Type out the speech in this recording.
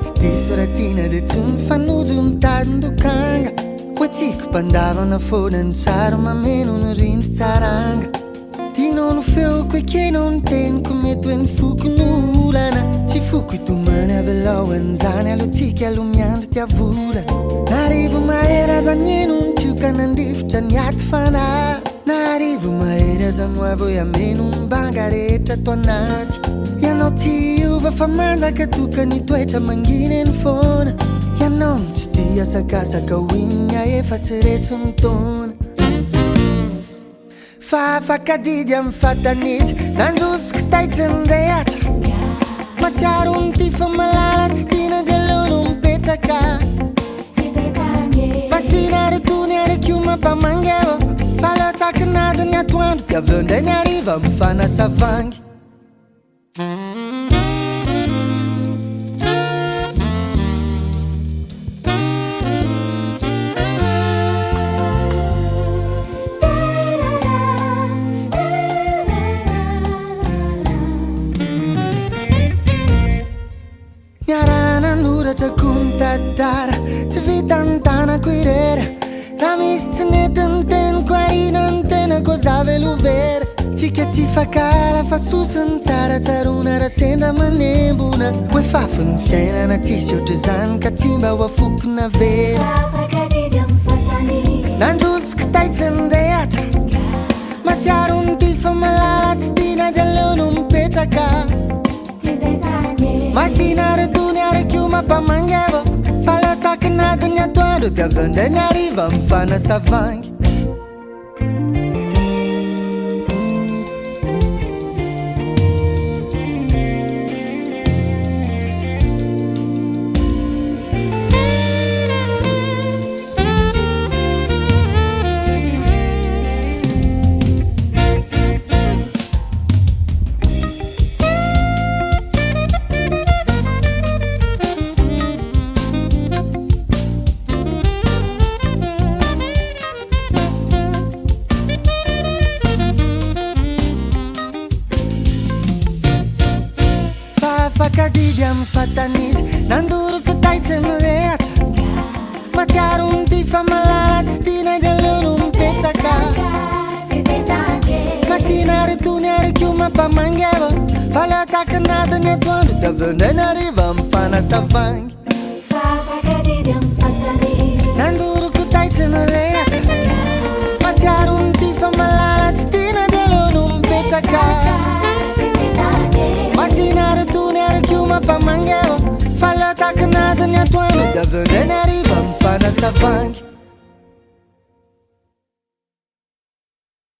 tsy diso raha tiana dia tsy mifanojo mitadin-dokanga ho tsiko mpandavana foana no sary mameno ny rindry tsaranga tianao no feoko ekenao ny teniko mety hoe ny foko ny olana tsy foko itomany avelohan'izany alohatsika aloha miandry tiavola narivo mahery azany eno ny tioka nandifotra ny aty fanahy narivo mahery azany ho avy hoe ameno ny banga rehetra ato anaty ianao tsy iova fa manjaka tokany toetra mangina eny foana ianao no tsy dia sakasaka hoinya efa tsy resy ny taona fa afaka didy amin'ny fatanizy nandrosiko taitsy nirehatra matsiaro nyty fa malala tsy tiana dia aleo no mipetraka masina retony arekio mampamangeva fa latsakinadiny atoandro dia aveo ndray ny ariva mifanasavangy niarana noratra mitaditara tsy vita ny tanako irera raha misy tsy nety ny teniko arina ny tenako zavelovera tsika tsy fakala fa sosiny tsara tsarona raha sendra manembona hoe fafy ny fiainana tsisy oatra izany ka tsy mba ho afokona vera nandrosiko taitsy nirehatra matsiaro nyty fa malala tsy tiana dia aleo no mipetraka masina retony arekio mampamangeva fa latsakinadiny atoandro dia aveo ndray ny ariva mifanasavangy fakadidy amin'ny fatanizy nandoroko taitsy nirehatra matsiaro nyty fa malala tsy tiana dia aleo no mipetraka masina retony arekio mampamangeva fa latsakinadiny atoandro dia aveo ndray ny ariva mifanasavangy nandoroko taitsy nirehatra matsiaro nyty fa malala tsy tiana dia aleo no mipetraka masina retony arekio mampamangeva fa latsakinadiny atoandro dia aveo ndray ny ariva mifanasavangy